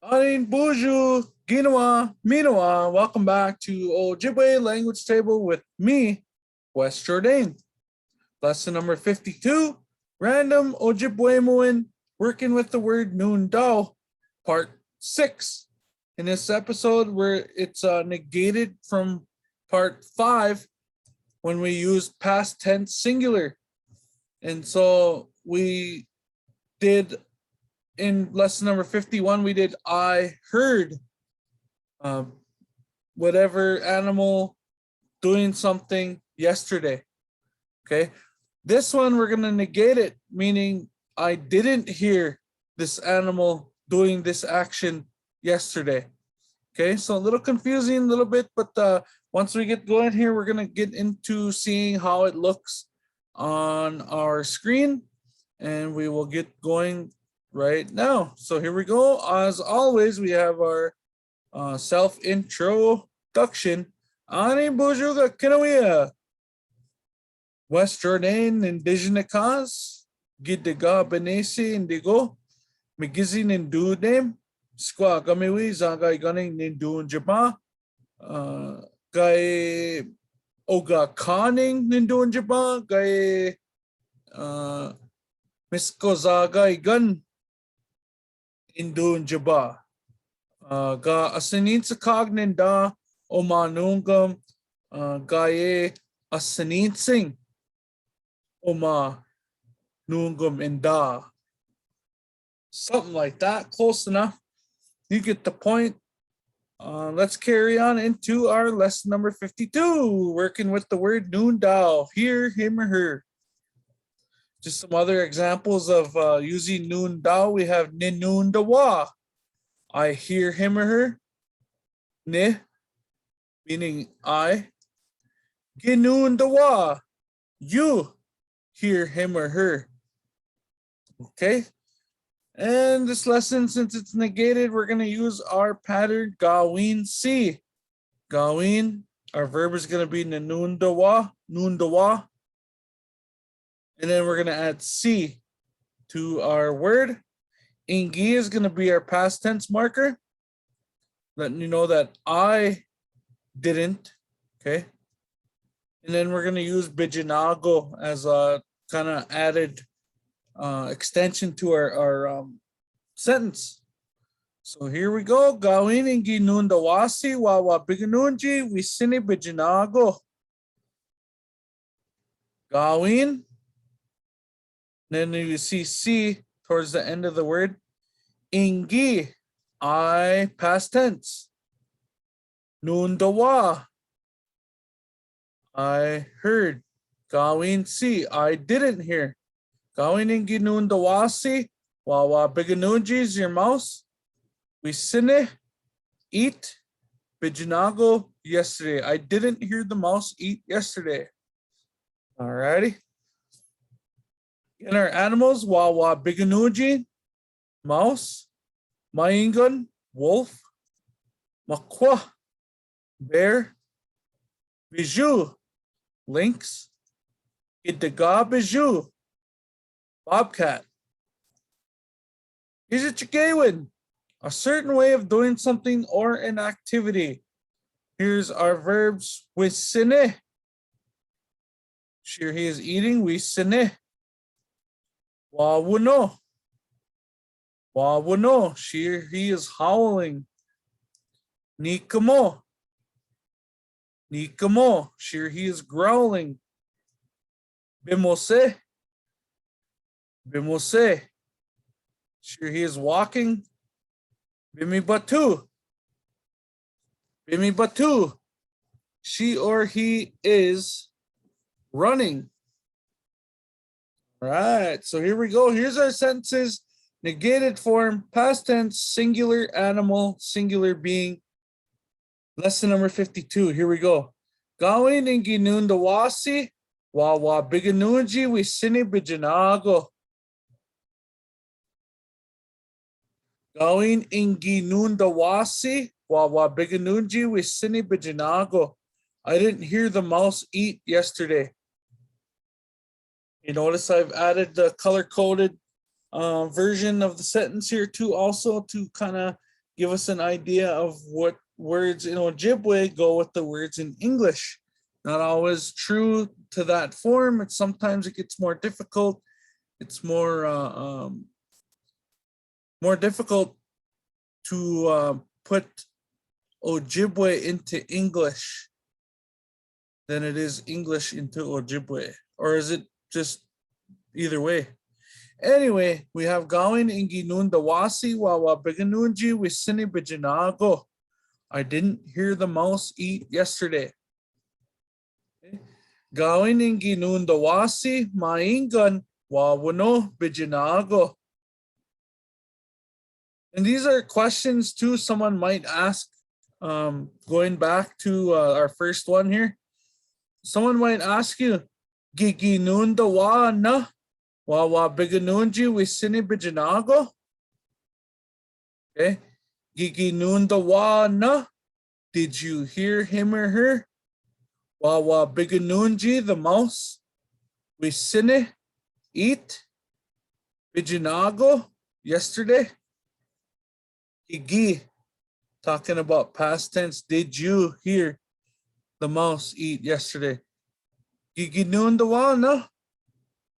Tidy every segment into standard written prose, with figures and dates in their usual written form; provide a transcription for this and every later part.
Anin Buju, Ginawa, Minawa. Welcome back to Ojibwe Language Table with me, Wes Jourdain. Lesson number 52, Random Ojibwe Muin, working with the word Noondaw, part 6. In this episode, where it's negated from part 5 when we use past tense singular. And so we did in lesson number 51, we did I heard um, whatever animal doing something yesterday. Okay. This one, we're going to negate it, meaning I didn't hear this animal doing this action yesterday. Okay. So a little confusing, a little bit, but once we get going here, we're going to get into seeing how it looks on our screen, and we will get going right now. So here we go. As always, we have our self-introduction. Ani Bujuga Kinawia. Wes Jourdain, indigenous cause. Gidiga Benesi Indigo. Migizi Nindudem. Squaw Gamiwi Zagay Gunning Nindun Jaba. Gay Oga Conning Nindun Jaba. Gay Misko Zagay Gun Indun Jaba. Ga asanin sa kagninda o manungam gaye asanin sing o manungam inda. Something like that, close enough. You get the point. Let's carry on into our lesson number 52, working with the word Noondaw, hear him or her. Just some other examples of using Noondaw. We have Ninundawa. I hear him or her. Ne, meaning I. Ginundawa. You hear him or her. Okay. And this lesson, since it's negated, we're going to use our pattern Gawin si. Gawin, our verb is going to be Nanundawa, Noondawa. And then we're going to add si to our word. Ingi is going to be our past tense marker, letting you know that I didn't. Okay. And then we're going to use Bijinago as a kind of added extension to our sentence. So here we go. Gawin ingi nundawasi wawa biganunji wisini Bijinago. Gawin. Then you see C towards the end of the word. Ingi, I, past tense. Noondaw, I heard. Gawin si, I didn't hear. Gawin ingi noondawasi, wawa biganunji is your mouse. We sine, eat. Bijinago, yesterday. I didn't hear the mouse eat yesterday. Alrighty. In our animals, wawa biganuji, mouse. Maingun, wolf. Makwa, bear. Bijou, lynx. Idaga bijou, bobcat. Is it chigawin? A certain way of doing something or an activity. Here's our verbs with sine. Sure, he is eating. We sine. Wawuno. Wawuno. Sure, he is howling. Nikamo. Nikamo. Sure, he is growling. Bimose. Bimose. Sure, he is walking. Bimi Batu. Bimi Batu. She or he is running. All right, so here we go. Here's our sentences. Negated form, past tense, singular animal, singular being. Lesson number 52. Here we go. Gawin ingi nundawasi, wawa biganunji wisini bijinago. Gawin ingi nundawasi, wawa biganunji wisini bijinago. I didn't hear the mouse eat yesterday. You notice I've added the color-coded version of the sentence here too, also to kind of give us an idea of what words in Ojibwe go with the words in English. Not always true to that form. Sometimes it gets more difficult. It's more difficult to put Ojibwe into English than it is English into Ojibwe. Or is it just either way? Anyway, we have Gawin Ingi Noondawasi Wawa Biganunji Wisini Bijinago. I didn't hear the mouse eat yesterday. Gawin Ingi Noondawasi Maingan Wawano Bijinago. And these are questions too someone might ask, going back to our first one here. Someone might ask you, Gigi Noondawa na Wawa Biganunji Wisini Bijinago. Okay. Gigi Noondawa na. Did you hear him or her? Wawa Biganunji, the mouse. Wisini, eat. Bijinago, yesterday. Gigi, talking about past tense. Did you hear the mouse eat yesterday? Gigi Noondawa na.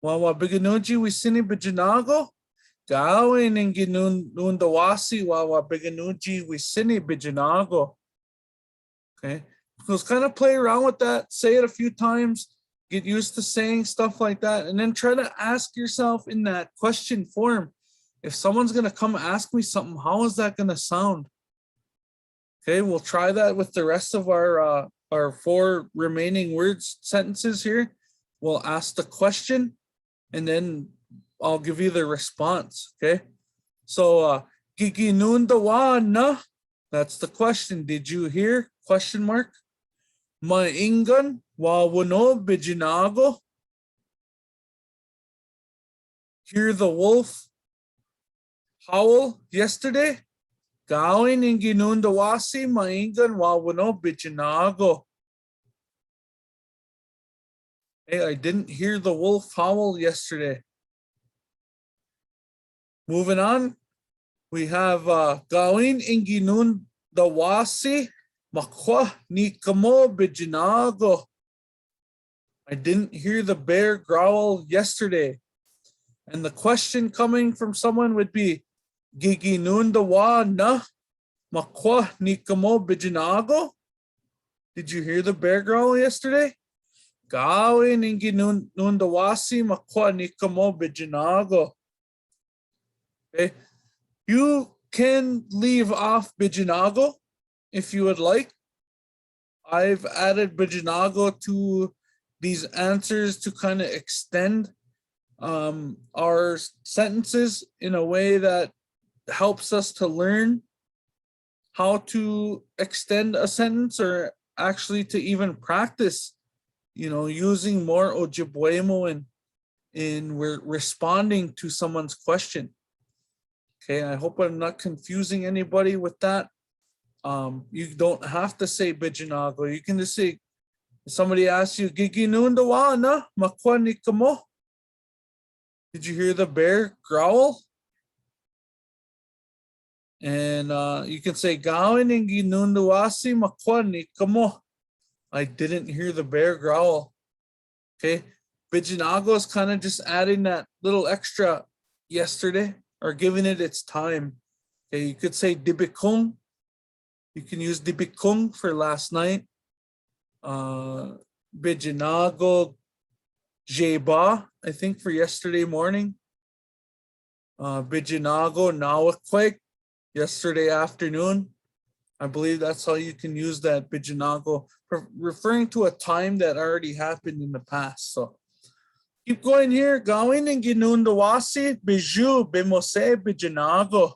Wawa Biganunji Wisini Bijinago. Gawin Ingi Noondawasi Wawa Biganunji Wisini Bijinago. Okay. So kind of play around with that. Say it a few times. Get used to saying stuff like that. And then try to ask yourself in that question form. If someone's going to come ask me something, how is that going to sound? Okay, we'll try that with the rest of our 4 remaining words sentences here. We'll ask the question and then I'll give you the response. Okay, so Gigi Noondawa na, that's the question. Did you hear? Question mark. Maingan Wawano Bijinago. Hear the wolf howl yesterday? Gawin Ingi Noondawasi Maingan Wawano Bijinago. Hey, I didn't hear the wolf howl yesterday. Moving on, we have Gawin Ingi Noondawasi Makwa Nikamo Bijinago. I didn't hear the bear growl yesterday. And the question coming from someone would be, Gigi Noondawa na Makwa Nikamo Bijinago. Did you hear the bear growl yesterday? Gawin Ingi Noondawasi Makwa Nikamo Bijinago. Okay. You can leave off Bijinago if you would like. I've added Bijinago to these answers to kind of extend our sentences in a way that helps us to learn how to extend a sentence, or actually to even practice, using more Ojibwemo in responding to someone's question. Okay, I hope I'm not confusing anybody with that. You don't have to say Bijinago. You can just say, if somebody asks you, Gigi Noondawa na Makwa Nikamo. Did you hear the bear growl? And you can say, Gawin Ingi Noondawasi Makwa Nikamo. I didn't hear the bear growl. Okay, Bijinago is kind of just adding that little extra yesterday, or giving it its time. Okay, you could say Dibikung. You can use Dibikung for last night. Bijinago Jeba, I think, for yesterday morning. Bijinago Nawakwek, yesterday afternoon. I believe that's how you can use that Bijinago, referring to a time that already happened in the past. So keep going here. Gawin Ingi Noondawasi Biju Bimose Bijinago.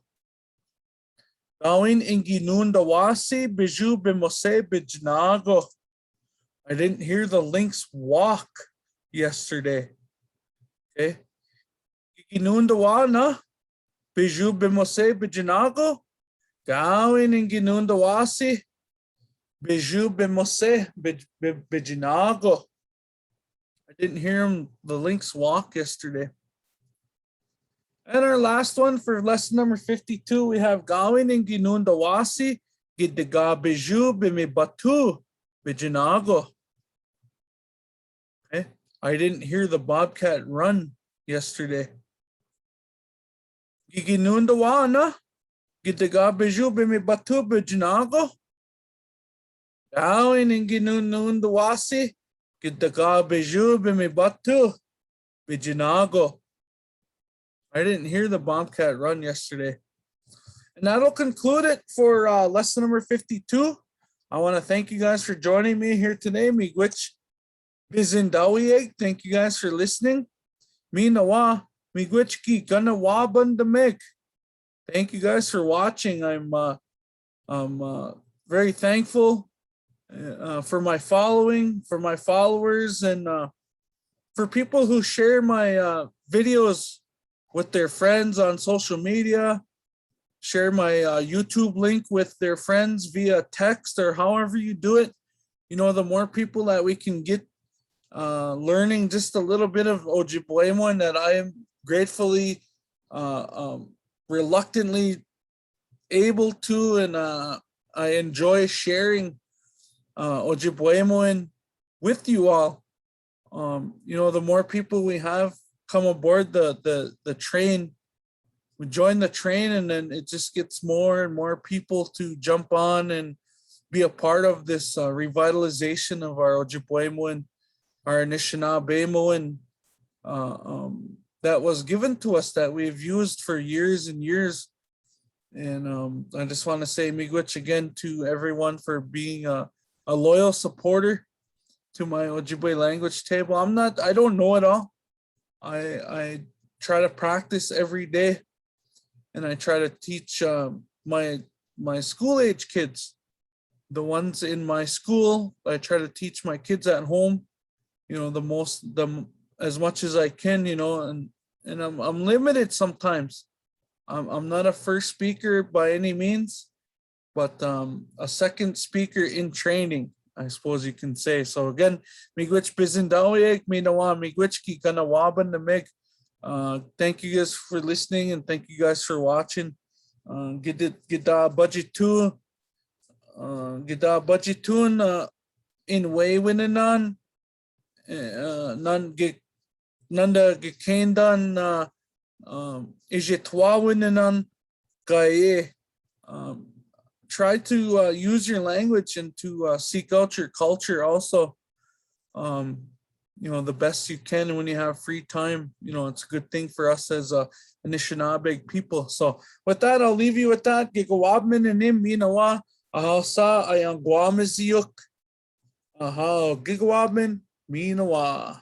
Gawin Ingi Noondawasi Biju Bimose Bijinago. I didn't hear the lynx walk yesterday. Okay. Gigi Noondawa na Biju Bimose Bijinago. Gawin Ingi Noondawasi Biju Bimose Bijinago. I didn't hear the lynx walk yesterday. And our last one for lesson number 52, we have Gawin and Ginundawasi, Gidiga Biju Bimibatu, Bijinago. Okay. I didn't hear the bobcat run yesterday. Giginundawana, Gidiga Biju Bimibatu, Bijinago. Gawin and Ginundawasi, Gidiga Biju Bimibatu, Bijinago. I didn't hear the bobcat run yesterday. And that'll conclude it for lesson number 52. I want to thank you guys for joining me here today. Miigwech Bizindawieg. Thank you guys for listening. Minawa Miigwech Ki Ganawabandamig. Thank you guys for watching. I'm very thankful for my following, for my followers, and for people who share my videos with their friends on social media, share my YouTube link with their friends via text or however you do it. You know, the more people that we can get learning just a little bit of Ojibwe, and that I am gratefully, reluctantly able to, and I enjoy sharing Ojibwe with you all. You know, the more people we have come aboard the train, we join the train, and then it just gets more and more people to jump on and be a part of this revitalization of our Ojibwe, our Anishinaabe, that was given to us, that we've used for years and years. And I just want to say miigwech again to everyone for being a loyal supporter to my Ojibwe language table. I don't know it all. I try to practice every day, and I try to teach my school age kids, the ones in my school. I try to teach my kids at home, you know, as much as I can, you know, and I'm limited sometimes. I'm not a first speaker by any means, but a second speaker in training, I suppose you can say. So again, miigwech bizindawieg, minawa miigwech ki kanawaban namig. Thank you guys for listening, and thank you guys for watching. Gida budgetun in way winanan nanda gikendan ijitwa winanan gaye. Try to use your language and to seek out your culture also, you know, the best you can when you have free time. You know, it's a good thing for us as Anishinaabe people. So with that, I'll leave you with that. Gigawabmin and im minawa ahalsa ayang guamiziyuk. Ahal gigawabmin minawa.